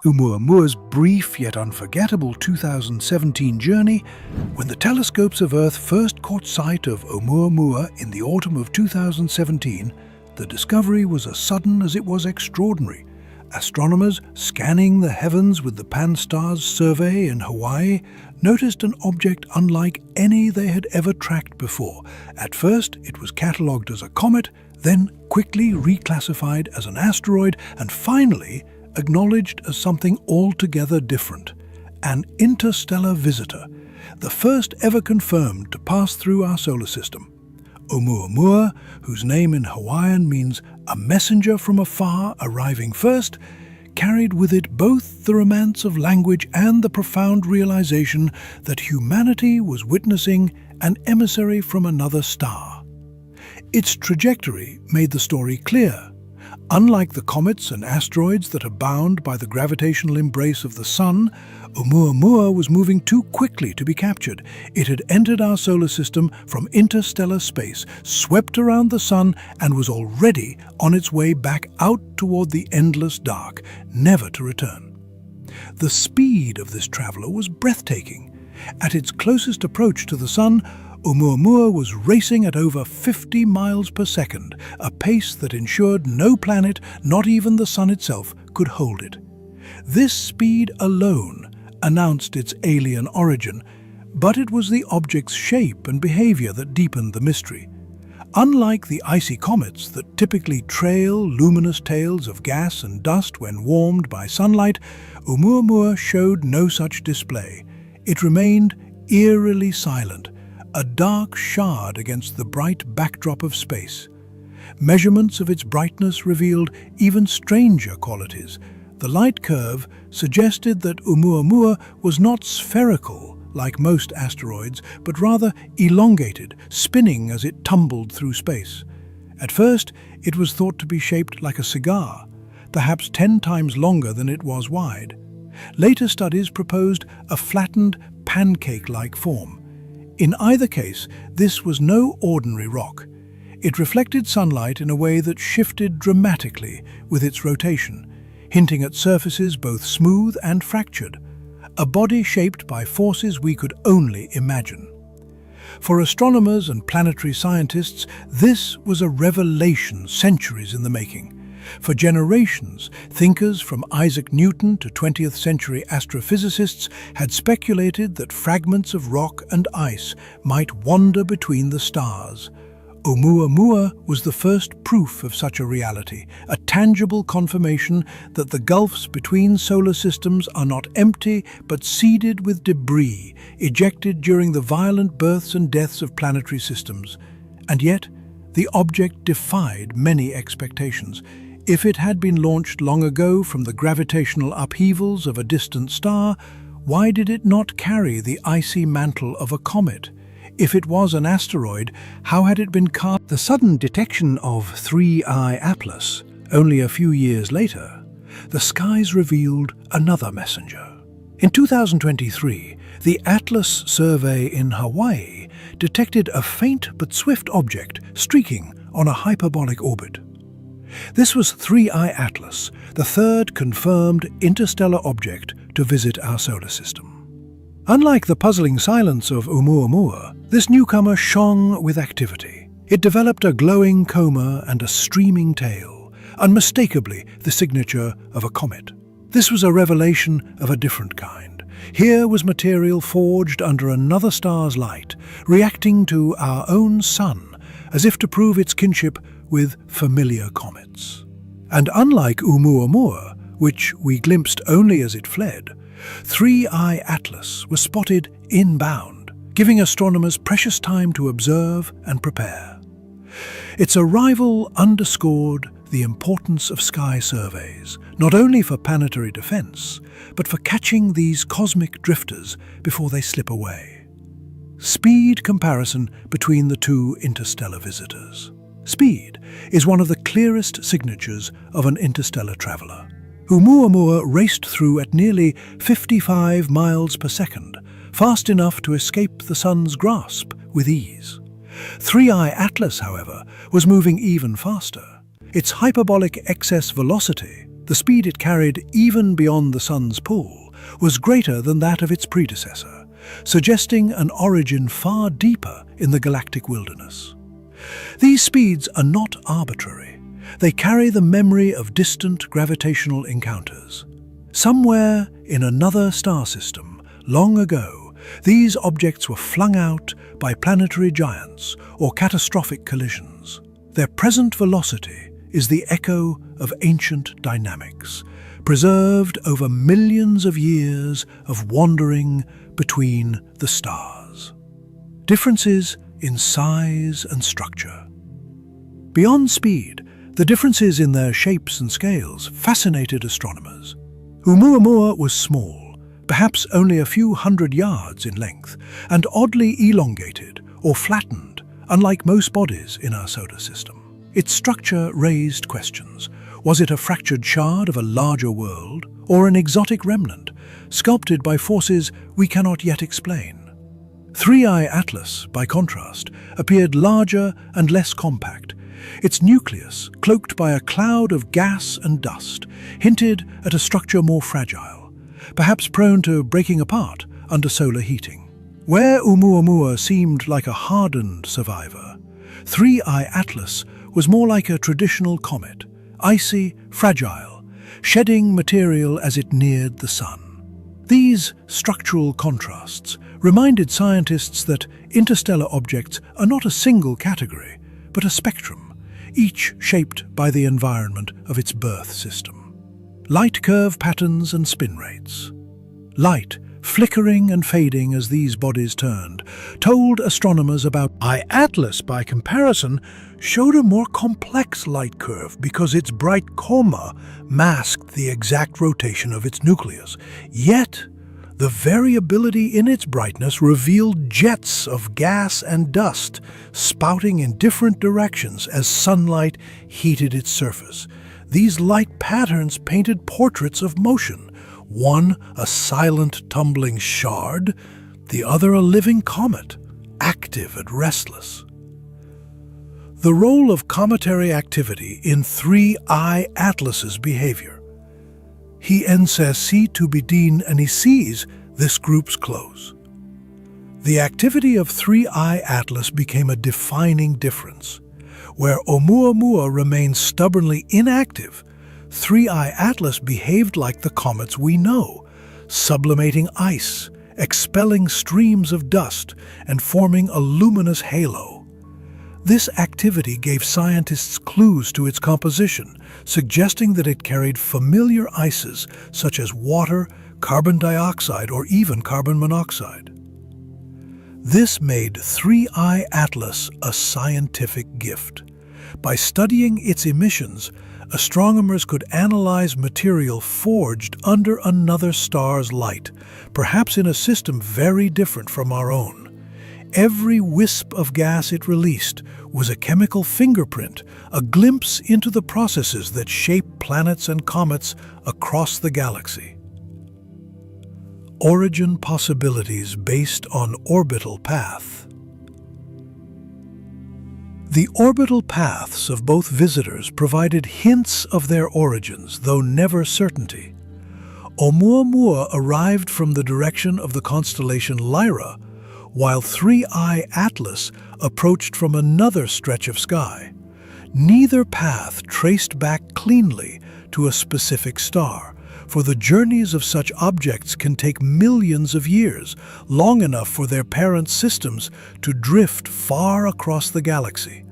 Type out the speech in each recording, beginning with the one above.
Oumuamua's brief yet unforgettable 2017 journey, when the telescopes of Earth first caught sight of Oumuamua in the autumn of 2017, the discovery was as sudden as it was extraordinary. Astronomers scanning the heavens with the Pan-STARRS survey in Hawaii noticed an object unlike any they had ever tracked before. At first, it was catalogued as a comet, then quickly reclassified as an asteroid, and finally acknowledged as something altogether different: an interstellar visitor, the first ever confirmed to pass through our solar system. Oumuamua, whose name in Hawaiian means a messenger from afar arriving first, carried with it both the romance of language and the profound realization that humanity was witnessing an emissary from another star. Its trajectory made the story clear. Unlike the comets and asteroids that are bound by the gravitational embrace of the Sun, Oumuamua was moving too quickly to be captured. It had entered our solar system from interstellar space, swept around the Sun, and was already on its way back out toward the endless dark, never to return. The speed of this traveler was breathtaking. At its closest approach to the Sun, Oumuamua was racing at over 50 miles per second, a pace that ensured no planet, not even the Sun itself, could hold it. This speed alone announced its alien origin, but it was the object's shape and behavior that deepened the mystery. Unlike the icy comets that typically trail luminous tails of gas and dust when warmed by sunlight, Oumuamua showed no such display. It remained eerily silent, a dark shard against the bright backdrop of space. Measurements of its brightness revealed even stranger qualities. The light curve suggested that Oumuamua was not spherical like most asteroids, but rather elongated, spinning as it tumbled through space. At first, it was thought to be shaped like a cigar, perhaps 10 times longer than it was wide. Later studies proposed a flattened, pancake-like form. In either case, this was no ordinary rock. It reflected sunlight in a way that shifted dramatically with its rotation, hinting at surfaces both smooth and fractured, a body shaped by forces we could only imagine. For astronomers and planetary scientists, this was a revelation centuries in the making. For generations, thinkers from Isaac Newton to 20th century astrophysicists had speculated that fragments of rock and ice might wander between the stars. Oumuamua was the first proof of such a reality, a tangible confirmation that the gulfs between solar systems are not empty but seeded with debris ejected during the violent births and deaths of planetary systems. And yet, the object defied many expectations. If it had been launched long ago from the gravitational upheavals of a distant star, why did it not carry the icy mantle of a comet? If it was an asteroid, how had it been cast? The sudden detection of 3I Atlas, only a few years later, the skies revealed another messenger. In 2023, the Atlas survey in Hawaii detected a faint but swift object streaking on a hyperbolic orbit. This was 3I Atlas, the third confirmed interstellar object to visit our solar system. Unlike the puzzling silence of Oumuamua, this newcomer shone with activity. It developed a glowing coma and a streaming tail, unmistakably the signature of a comet. This was a revelation of a different kind. Here was material forged under another star's light, reacting to our own sun, as if to prove its kinship with familiar comets. And unlike Oumuamua, which we glimpsed only as it fled, 3I Atlas was spotted inbound, giving astronomers precious time to observe and prepare. Its arrival underscored the importance of sky surveys, not only for planetary defense, but for catching these cosmic drifters before they slip away. Speed comparison between the two interstellar visitors. Speed is one of the clearest signatures of an interstellar traveler. Oumuamua raced through at nearly 55 miles per second, fast enough to escape the sun's grasp with ease. 3I Atlas, however, was moving even faster. Its hyperbolic excess velocity, the The speed it carried even beyond the Sun's pull was greater than that of its predecessor, suggesting an origin far deeper in the galactic wilderness. These speeds are not arbitrary. They carry the memory of distant gravitational encounters. Somewhere in another star system, long ago, these objects were flung out by planetary giants or catastrophic collisions. Their present velocity is the echo of ancient dynamics, preserved over millions of years of wandering between the stars. Differences in size and structure. Beyond speed, the differences in their shapes and scales fascinated astronomers. Oumuamua was small, perhaps only a few hundred yards in length, and oddly elongated or flattened, unlike most bodies in our solar system. Its structure raised questions. Was it a fractured shard of a larger world, or an exotic remnant, sculpted by forces we cannot yet explain? 3I Atlas, by contrast, appeared larger and less compact. Its nucleus, cloaked by a cloud of gas and dust, hinted at a structure more fragile, perhaps prone to breaking apart under solar heating. Where Oumuamua seemed like a hardened survivor, 3I Atlas was more like a traditional comet, icy, fragile, shedding material as it neared the Sun. These structural contrasts reminded scientists that interstellar objects are not a single category, but a spectrum, each shaped by the environment of its birth system. Light curve patterns and spin rates. Light, flickering and fading as these bodies turned, told astronomers about I Atlas. By comparison, showed a more complex light curve because its bright coma masked the exact rotation of its nucleus. Yet, the variability in its brightness revealed jets of gas and dust spouting in different directions as sunlight heated its surface. These light patterns painted portraits of motion, one a silent tumbling shard, the other a living comet, active and restless. The role of cometary activity in 3I Atlas's behavior. He ensays to bedien and he sees this group's close. The activity of 3I Atlas became a defining difference. Where Oumuamua remained stubbornly inactive, 3I Atlas behaved like the comets we know, sublimating ice, expelling streams of dust, and forming a luminous halo. This activity gave scientists clues to its composition, suggesting that it carried familiar ices such as water, carbon dioxide, or even carbon monoxide. This made 3I Atlas a scientific gift. By studying its emissions, astronomers could analyze material forged under another star's light, perhaps in a system very different from our own. Every wisp of gas it released was a chemical fingerprint, a glimpse into the processes that shape planets and comets across the galaxy. Origin possibilities based on orbital path. The orbital paths of both visitors provided hints of their origins, though never certainty. Oumuamua arrived from the direction of the constellation Lyra, while 3I Atlas approached from another stretch of sky. Neither path traced back cleanly to a specific star, for the journeys of such objects can take millions of years, long enough for their parent systems to drift far across the galaxy.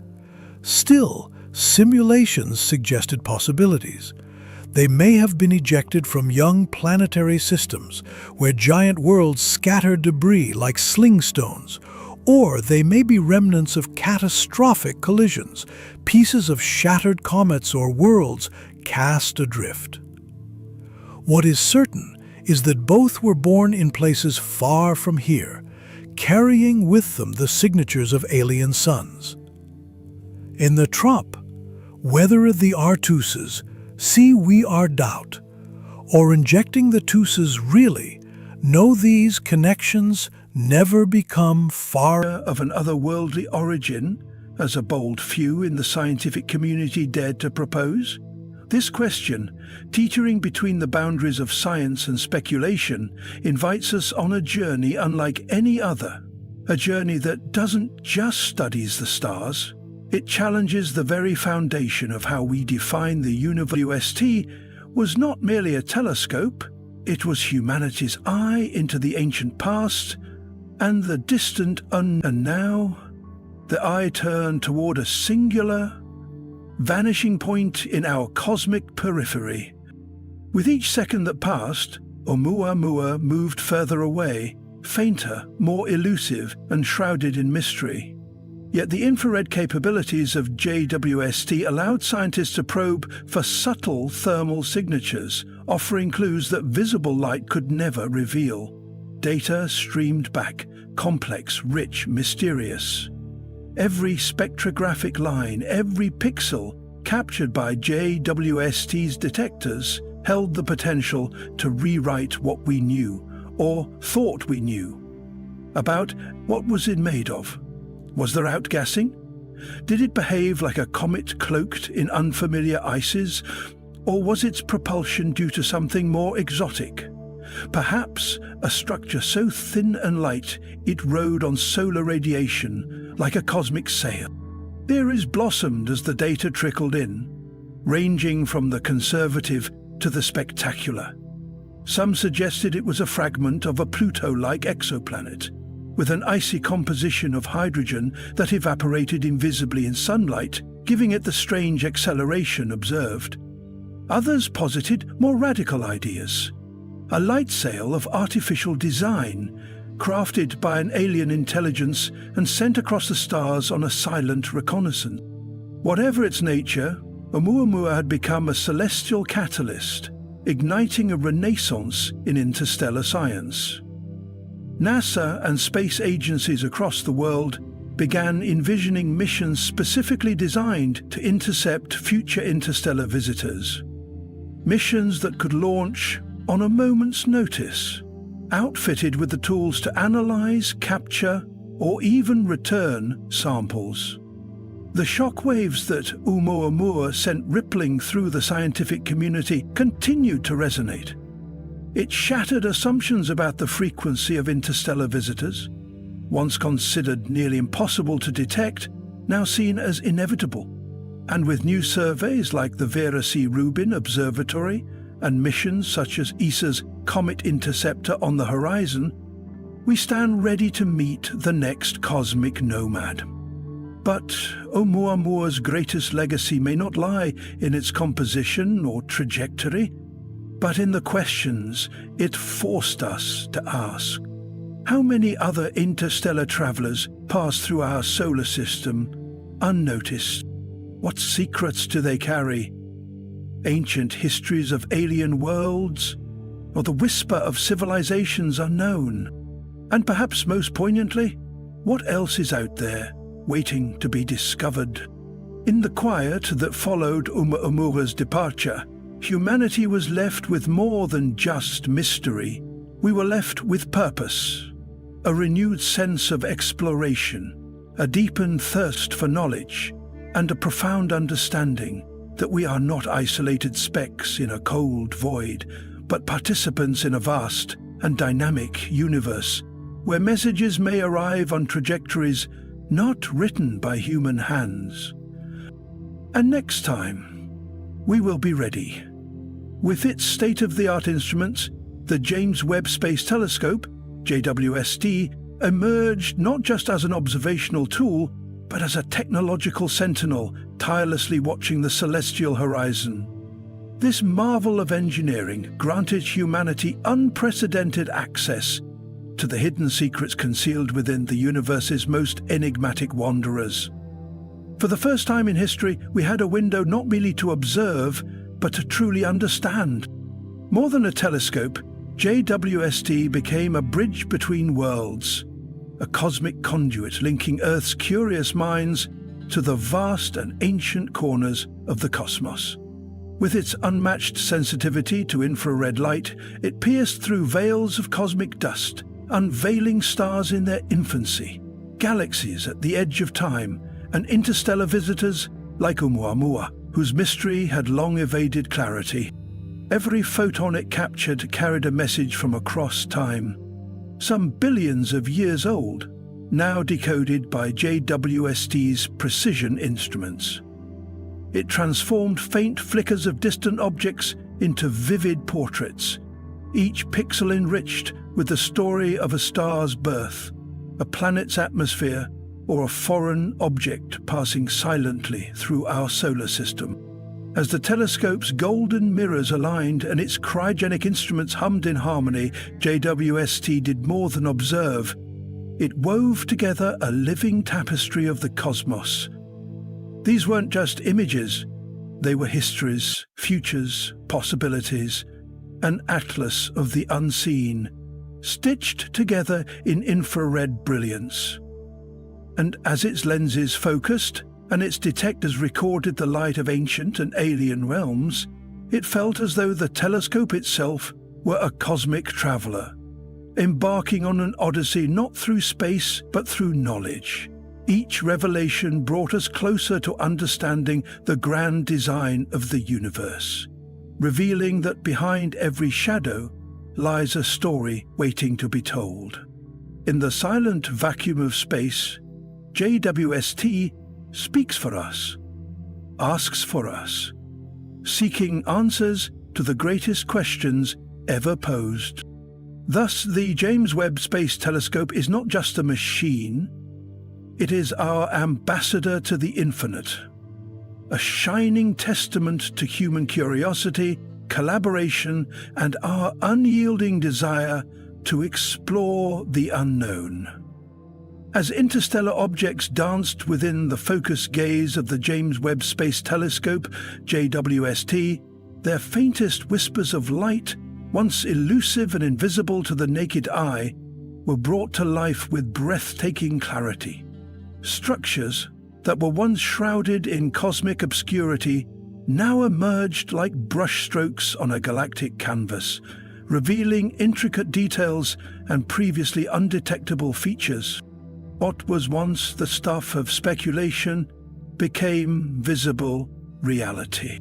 Still, simulations suggested possibilities. They may have been ejected from young planetary systems, where giant worlds scattered debris like sling stones, or they may be remnants of catastrophic collisions, pieces of shattered comets or worlds cast adrift. What is certain is that both were born in places far from here, carrying with them the signatures of alien suns. In the trop, whether the Artuses, see we are doubt, or injecting the Tuses really, know these connections never become far of an otherworldly origin, as a bold few in the scientific community dared to propose? This question, teetering between the boundaries of science and speculation, invites us on a journey unlike any other. A journey that doesn't just study the stars, it challenges the very foundation of how we define the universe. WST was not merely a telescope, it was humanity's eye into the ancient past and the distant and now, the eye turned toward a singular, vanishing point in our cosmic periphery. With each second that passed, Oumuamua moved further away, fainter, more elusive, and shrouded in mystery. Yet the infrared capabilities of JWST allowed scientists to probe for subtle thermal signatures, offering clues that visible light could never reveal. Data streamed back, complex, rich, mysterious. Every spectrographic line, every pixel captured by JWST's detectors held the potential to rewrite what we knew, or thought we knew. About what was it made of? Was there outgassing? Did it behave like a comet cloaked in unfamiliar ices? Or was its propulsion due to something more exotic? Perhaps a structure so thin and light it rode on solar radiation like a cosmic sail. Theories blossomed as the data trickled in, ranging from the conservative to the spectacular. Some suggested it was a fragment of a Pluto-like exoplanet, with an icy composition of hydrogen that evaporated invisibly in sunlight, giving it the strange acceleration observed. Others posited more radical ideas. A light sail of artificial design, crafted by an alien intelligence and sent across the stars on a silent reconnaissance. Whatever its nature, Oumuamua had become a celestial catalyst, igniting a renaissance in interstellar science. NASA and space agencies across the world began envisioning missions specifically designed to intercept future interstellar visitors. Missions that could launch on a moment's notice, outfitted with the tools to analyze, capture, or even return samples. The shockwaves that Oumuamua sent rippling through the scientific community continued to resonate. It shattered assumptions about the frequency of interstellar visitors, once considered nearly impossible to detect, now seen as inevitable. And with new surveys like the Vera C. Rubin Observatory and missions such as ESA's Comet Interceptor on the horizon, we stand ready to meet the next cosmic nomad. But Oumuamua's greatest legacy may not lie in its composition or trajectory, but in the questions it forced us to ask. How many other interstellar travelers pass through our solar system unnoticed? What secrets do they carry? Ancient histories of alien worlds, or the whisper of civilizations unknown? And perhaps most poignantly, what else is out there, waiting to be discovered? In the quiet that followed Oumuamua's departure, humanity was left with more than just mystery. We were left with purpose, a renewed sense of exploration, a deepened thirst for knowledge, and a profound understanding that we are not isolated specks in a cold void, but participants in a vast and dynamic universe, where messages may arrive on trajectories not written by human hands. And next time, we will be ready. With its state-of-the-art instruments, the James Webb Space Telescope, JWST, emerged not just as an observational tool, but as a technological sentinel tirelessly watching the celestial horizon. This marvel of engineering granted humanity unprecedented access to the hidden secrets concealed within the universe's most enigmatic wanderers. For the first time in history, we had a window not merely to observe, but to truly understand. More than a telescope, JWST became a bridge between worlds, a cosmic conduit linking Earth's curious minds to the vast and ancient corners of the cosmos. With its unmatched sensitivity to infrared light, it pierced through veils of cosmic dust, unveiling stars in their infancy, galaxies at the edge of time, and interstellar visitors like Oumuamua. whose mystery had long evaded clarity. Every photon it captured carried a message from across time, some billions of years old, now decoded by JWST's precision instruments. It transformed faint flickers of distant objects into vivid portraits, each pixel enriched with the story of a star's birth, a planet's atmosphere, or a foreign object passing silently through our solar system. As the telescope's golden mirrors aligned and its cryogenic instruments hummed in harmony, JWST did more than observe. It wove together a living tapestry of the cosmos. These weren't just images, they were histories, futures, possibilities, an atlas of the unseen, stitched together in infrared brilliance. And as its lenses focused, and its detectors recorded the light of ancient and alien realms, it felt as though the telescope itself were a cosmic traveler, embarking on an odyssey not through space but through knowledge. Each revelation brought us closer to understanding the grand design of the universe, revealing that behind every shadow lies a story waiting to be told. In the silent vacuum of space, JWST speaks for us, asks for us, seeking answers to the greatest questions ever posed. Thus, the James Webb Space Telescope is not just a machine, it is our ambassador to the infinite, a shining testament to human curiosity, collaboration, and our unyielding desire to explore the unknown. As interstellar objects danced within the focused gaze of the James Webb Space Telescope, JWST, their faintest whispers of light, once elusive and invisible to the naked eye, were brought to life with breathtaking clarity. Structures that were once shrouded in cosmic obscurity now emerged like brushstrokes on a galactic canvas, revealing intricate details and previously undetectable features. What was once the stuff of speculation became visible reality.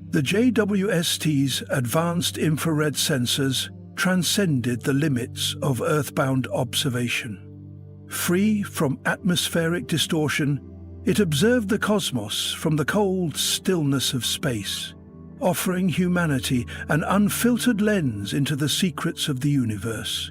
The JWST's advanced infrared sensors transcended the limits of Earthbound observation. Free from atmospheric distortion, it observed the cosmos from the cold stillness of space, offering humanity an unfiltered lens into the secrets of the universe.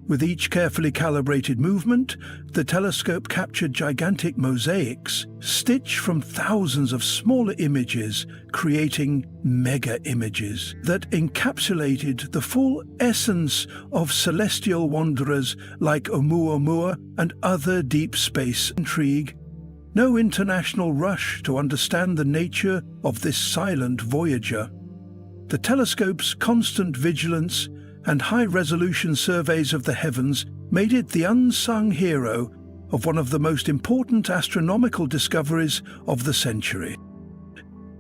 With each carefully calibrated movement, the telescope captured gigantic mosaics stitched from thousands of smaller images, creating mega-images that encapsulated the full essence of celestial wanderers like Oumuamua and other deep space intrigue. No international rush to understand the nature of this silent voyager. The telescope's constant vigilance and high-resolution surveys of the heavens made it the unsung hero of one of the most important astronomical discoveries of the century.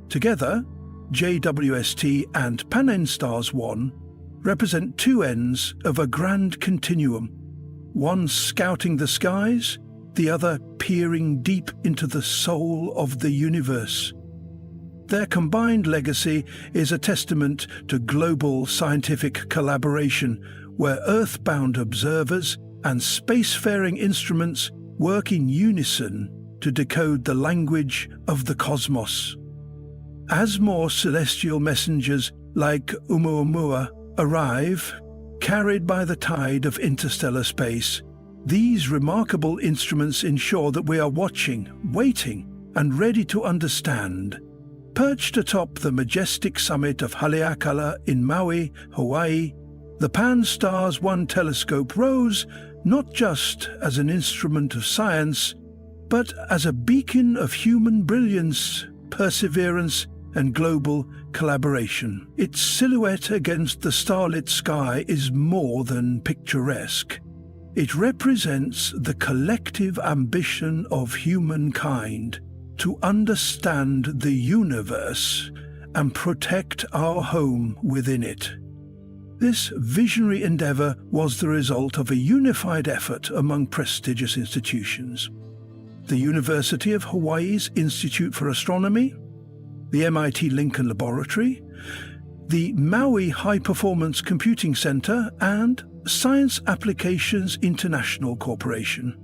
Together, JWST and Pan-STARRS 1 represent two ends of a grand continuum, one scouting the skies, the other peering deep into the soul of the universe. Their combined legacy is a testament to global scientific collaboration, where earthbound observers and spacefaring instruments work in unison to decode the language of the cosmos. As more celestial messengers like Oumuamua arrive, carried by the tide of interstellar space, these remarkable instruments ensure that we are watching, waiting, and ready to understand. Perched atop the majestic summit of Haleakala in Maui, Hawaii, the Pan-STARRS 1 telescope rose not just as an instrument of science, but as a beacon of human brilliance, perseverance, and global collaboration. Its silhouette against the starlit sky is more than picturesque. It represents the collective ambition of humankind to understand the universe and protect our home within it. This visionary endeavor was the result of a unified effort among prestigious institutions. The University of Hawaii's Institute for Astronomy, the MIT Lincoln Laboratory, the Maui High Performance Computing Center, and Science Applications International Corporation,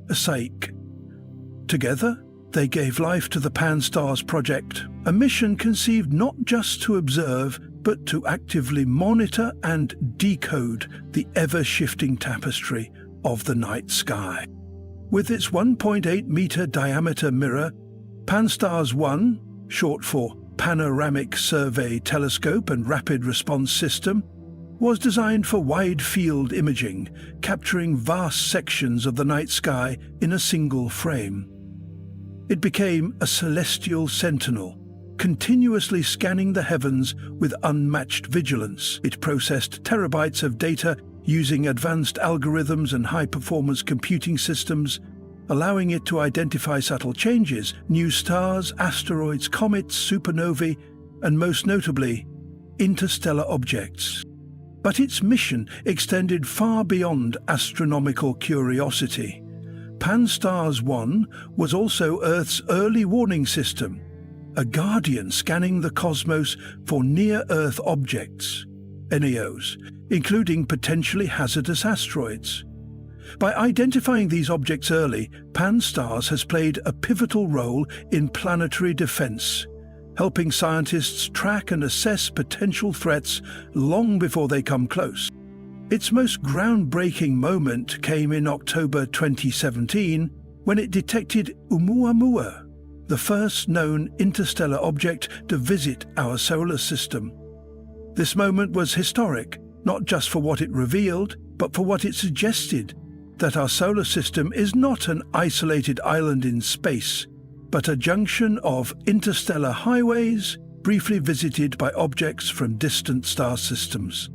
SAIC. Together, they gave life to the Pan-STARRS project, a mission conceived not just to observe, but to actively monitor and decode the ever-shifting tapestry of the night sky. With its 1.8-meter diameter mirror, Pan-STARRS-1, short for Panoramic Survey Telescope and Rapid Response System, was designed for wide-field imaging, capturing vast sections of the night sky in a single frame. It became a celestial sentinel, continuously scanning the heavens with unmatched vigilance. It processed terabytes of data using advanced algorithms and high-performance computing systems, allowing it to identify subtle changes, new stars, asteroids, comets, supernovae, and most notably, interstellar objects. But its mission extended far beyond astronomical curiosity. Pan-STARRS-1 was also Earth's early warning system, a guardian scanning the cosmos for near-Earth objects, NEOs, including potentially hazardous asteroids. By identifying these objects early, Pan-STARRS has played a pivotal role in planetary defense, helping scientists track and assess potential threats long before they come close. Its most groundbreaking moment came in October 2017, when it detected Oumuamua, the first known interstellar object to visit our solar system. This moment was historic, not just for what it revealed, but for what it suggested, that our solar system is not an isolated island in space, but a junction of interstellar highways briefly visited by objects from distant star systems.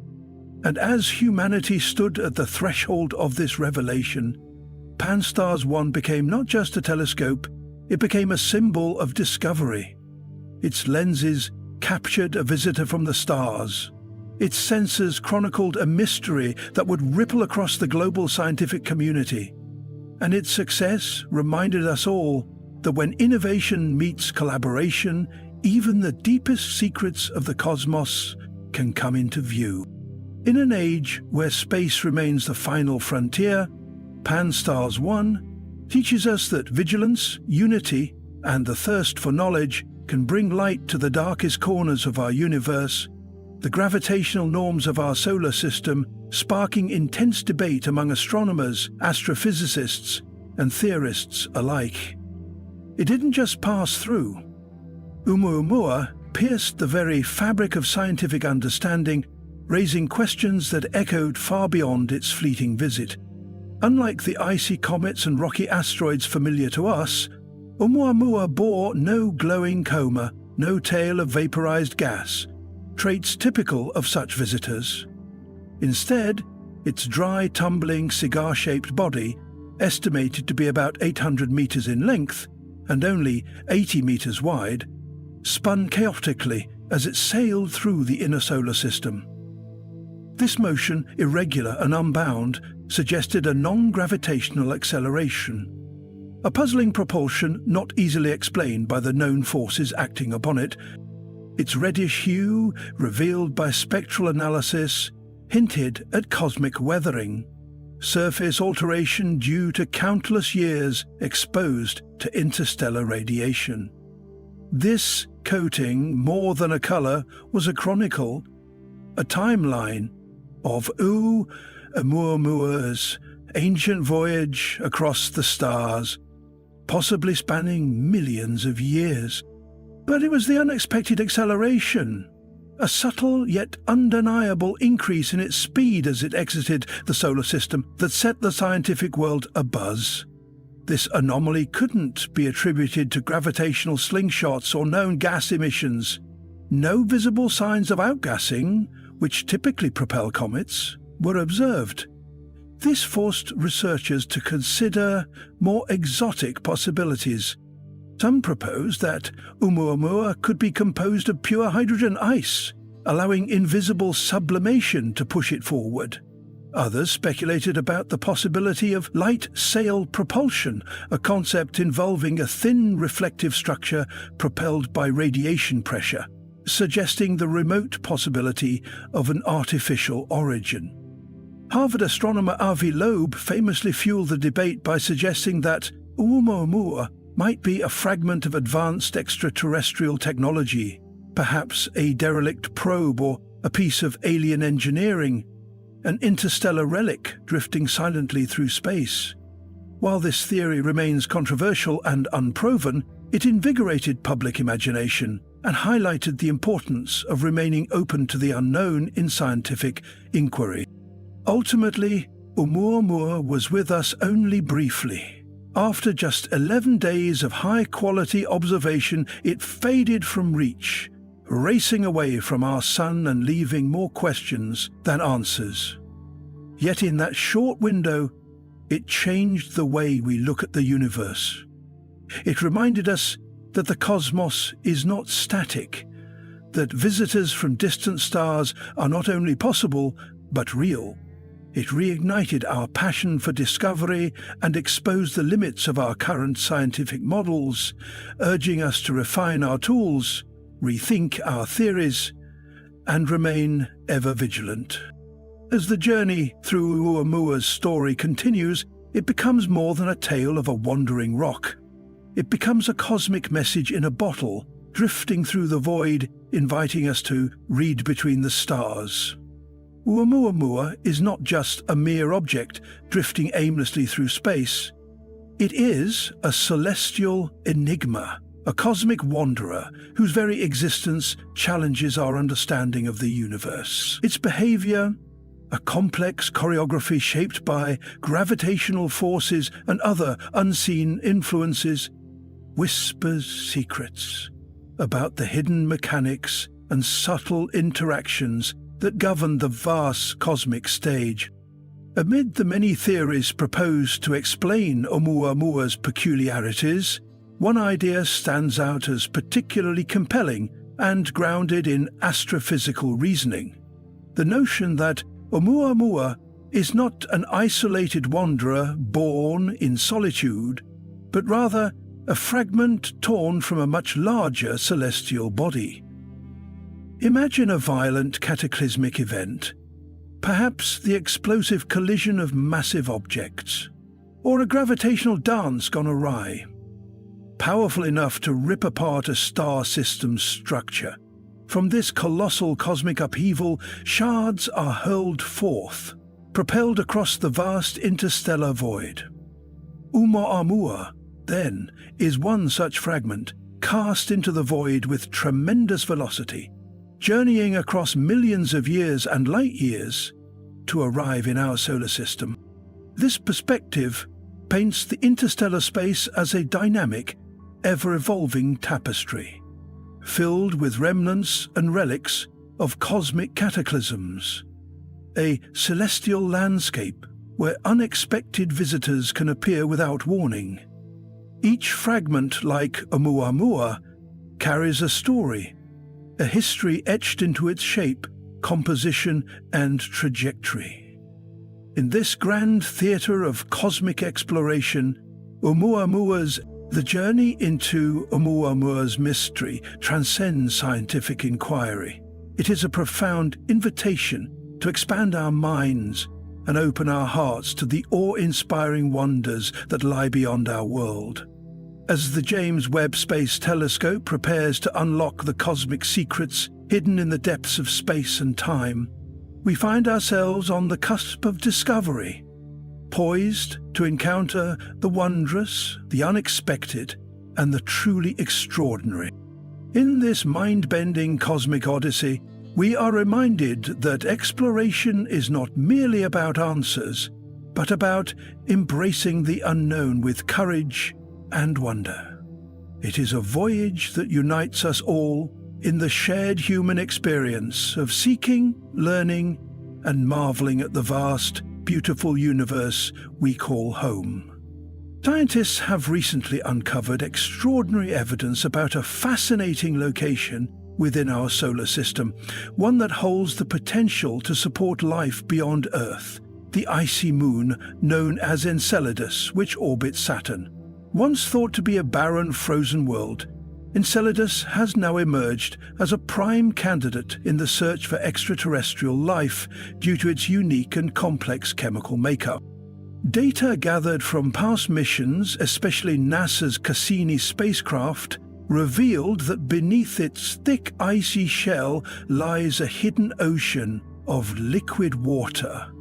And as humanity stood at the threshold of this revelation, Pan-STARRS-1 became not just a telescope, it became a symbol of discovery. Its lenses captured a visitor from the stars. Its sensors chronicled a mystery that would ripple across the global scientific community. And its success reminded us all that when innovation meets collaboration, even the deepest secrets of the cosmos can come into view. In an age where space remains the final frontier, Pan-STARRS-1 teaches us that vigilance, unity, and the thirst for knowledge can bring light to the darkest corners of our universe, the gravitational norms of our solar system sparking intense debate among astronomers, astrophysicists, and theorists alike. It didn't just pass through. Oumuamua pierced the very fabric of scientific understanding, raising questions that echoed far beyond its fleeting visit. Unlike the icy comets and rocky asteroids familiar to us, Oumuamua bore no glowing coma, no tail of vaporized gas, traits typical of such visitors. Instead, its dry, tumbling, cigar-shaped body, estimated to be about 800 meters in length and only 80 meters wide, spun chaotically as it sailed through the inner solar system. This motion, irregular and unbound, suggested a non-gravitational acceleration, a puzzling propulsion not easily explained by the known forces acting upon it. Its reddish hue, revealed by spectral analysis, hinted at cosmic weathering, surface alteration due to countless years exposed to interstellar radiation. This coating, more than a color, was a chronicle, a timeline of Oumuamua's ancient voyage across the stars, possibly spanning millions of years. But it was the unexpected acceleration, a subtle yet undeniable increase in its speed as it exited the solar system, that set the scientific world abuzz. This anomaly couldn't be attributed to gravitational slingshots or known gas emissions. No visible signs of outgassing, which typically propel comets, were observed. This forced researchers to consider more exotic possibilities. Some proposed that Oumuamua could be composed of pure hydrogen ice, allowing invisible sublimation to push it forward. Others speculated about the possibility of light sail propulsion, a concept involving a thin reflective structure propelled by radiation pressure, suggesting the remote possibility of an artificial origin. Harvard astronomer Avi Loeb famously fueled the debate by suggesting that Oumuamua might be a fragment of advanced extraterrestrial technology, perhaps a derelict probe or a piece of alien engineering, an interstellar relic drifting silently through space. While this theory remains controversial and unproven, it invigorated public imagination and highlighted the importance of remaining open to the unknown in scientific inquiry. Ultimately, Oumuamua was with us only briefly. After just 11 days of high-quality observation, it faded from reach, racing away from our sun and leaving more questions than answers. Yet in that short window, it changed the way we look at the universe. It reminded us that the cosmos is not static, that visitors from distant stars are not only possible, but real. It reignited our passion for discovery and exposed the limits of our current scientific models, urging us to refine our tools, rethink our theories, and remain ever vigilant. As the journey through Oumuamua's story continues, it becomes more than a tale of a wandering rock. It becomes a cosmic message in a bottle, drifting through the void, inviting us to read between the stars. Oumuamua is not just a mere object drifting aimlessly through space. It is a celestial enigma, a cosmic wanderer whose very existence challenges our understanding of the universe. Its behavior, a complex choreography shaped by gravitational forces and other unseen influences, whispers secrets about the hidden mechanics and subtle interactions that govern the vast cosmic stage. Amid the many theories proposed to explain Oumuamua's peculiarities, one idea stands out as particularly compelling and grounded in astrophysical reasoning: the notion that Oumuamua is not an isolated wanderer born in solitude, but rather a fragment torn from a much larger celestial body. Imagine a violent cataclysmic event, perhaps the explosive collision of massive objects, or a gravitational dance gone awry, powerful enough to rip apart a star system's structure. From this colossal cosmic upheaval, shards are hurled forth, propelled across the vast interstellar void. Oumuamua, then, is one such fragment, cast into the void with tremendous velocity, journeying across millions of years and light years to arrive in our solar system. This perspective paints the interstellar space as a dynamic, ever-evolving tapestry, filled with remnants and relics of cosmic cataclysms, a celestial landscape where unexpected visitors can appear without warning. Each fragment, like Oumuamua, carries a story, a history etched into its shape, composition, and trajectory. In this grand theatre of cosmic exploration, the journey into Oumuamua's mystery transcends scientific inquiry. It is a profound invitation to expand our minds and open our hearts to the awe-inspiring wonders that lie beyond our world. As the James Webb Space Telescope prepares to unlock the cosmic secrets hidden in the depths of space and time, we find ourselves on the cusp of discovery, poised to encounter the wondrous, the unexpected, and the truly extraordinary. In this mind-bending cosmic odyssey, we are reminded that exploration is not merely about answers, but about embracing the unknown with courage and wonder. It is a voyage that unites us all in the shared human experience of seeking, learning, and marveling at the vast, beautiful universe we call home. Scientists have recently uncovered extraordinary evidence about a fascinating location within our solar system, one that holds the potential to support life beyond Earth. the icy moon known as Enceladus, which orbits Saturn. Once thought to be a barren, frozen world, Enceladus has now emerged as a prime candidate in the search for extraterrestrial life due to its unique and complex chemical makeup. Data gathered from past missions, especially NASA's Cassini spacecraft, revealed that beneath its thick icy shell lies a hidden ocean of liquid water,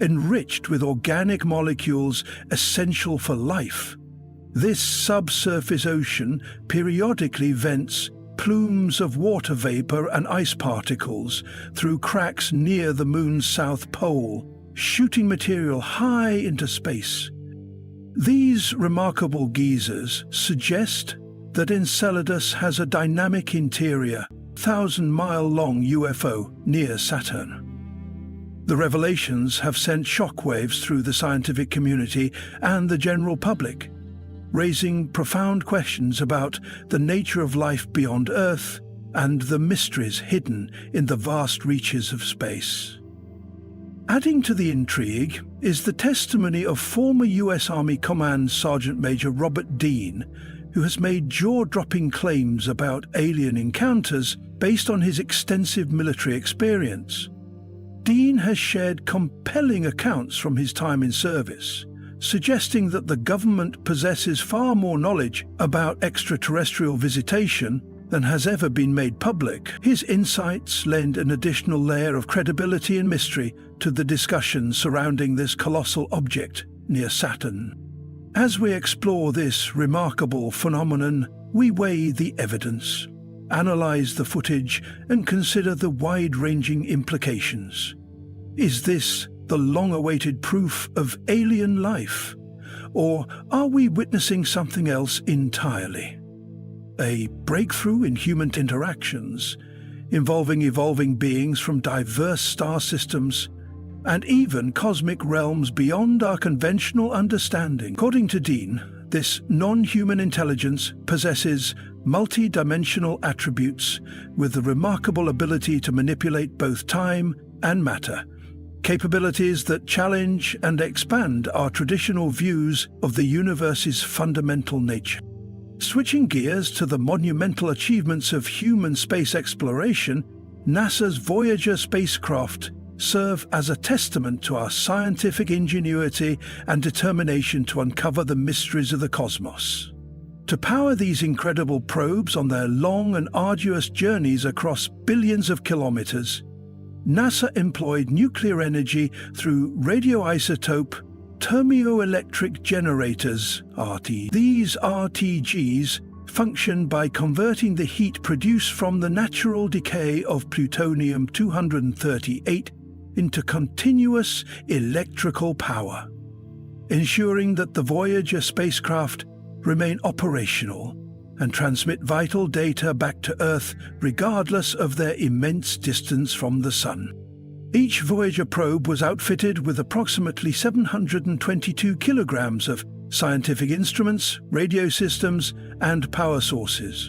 enriched with organic molecules essential for life. This subsurface ocean periodically vents plumes of water vapor and ice particles through cracks near the moon's south pole, shooting material high into space. These remarkable geysers suggest that Enceladus has a dynamic interior, 1,000-mile-long UFO near Saturn. The revelations have sent shockwaves through the scientific community and the general public, raising profound questions about the nature of life beyond Earth and the mysteries hidden in the vast reaches of space. Adding to the intrigue is the testimony of former U.S. Army Command Sergeant Major Robert Dean, who has made jaw-dropping claims about alien encounters based on his extensive military experience. Dean has shared compelling accounts from his time in service, suggesting that the government possesses far more knowledge about extraterrestrial visitation than has ever been made public. His insights lend an additional layer of credibility and mystery to the discussion surrounding this colossal object near Saturn. As we explore this remarkable phenomenon, we weigh the evidence, analyze the footage, and consider the wide-ranging implications. Is this the long-awaited proof of alien life? Or are we witnessing something else entirely? A breakthrough in human interactions, involving evolving beings from diverse star systems and even cosmic realms beyond our conventional understanding. According to Dean, this non-human intelligence possesses multi-dimensional attributes with the remarkable ability to manipulate both time and matter, capabilities that challenge and expand our traditional views of the universe's fundamental nature. Switching gears to the monumental achievements of human space exploration, NASA's Voyager spacecraft serve as a testament to our scientific ingenuity and determination to uncover the mysteries of the cosmos. To power these incredible probes on their long and arduous journeys across billions of kilometers, NASA employed nuclear energy through radioisotope thermoelectric generators, RT. These RTGs function by converting the heat produced from the natural decay of plutonium-238 into continuous electrical power, ensuring that the Voyager spacecraft remain operational and transmit vital data back to Earth regardless of their immense distance from the Sun. Each Voyager probe was outfitted with approximately 722 kilograms of scientific instruments, radio systems, and power sources.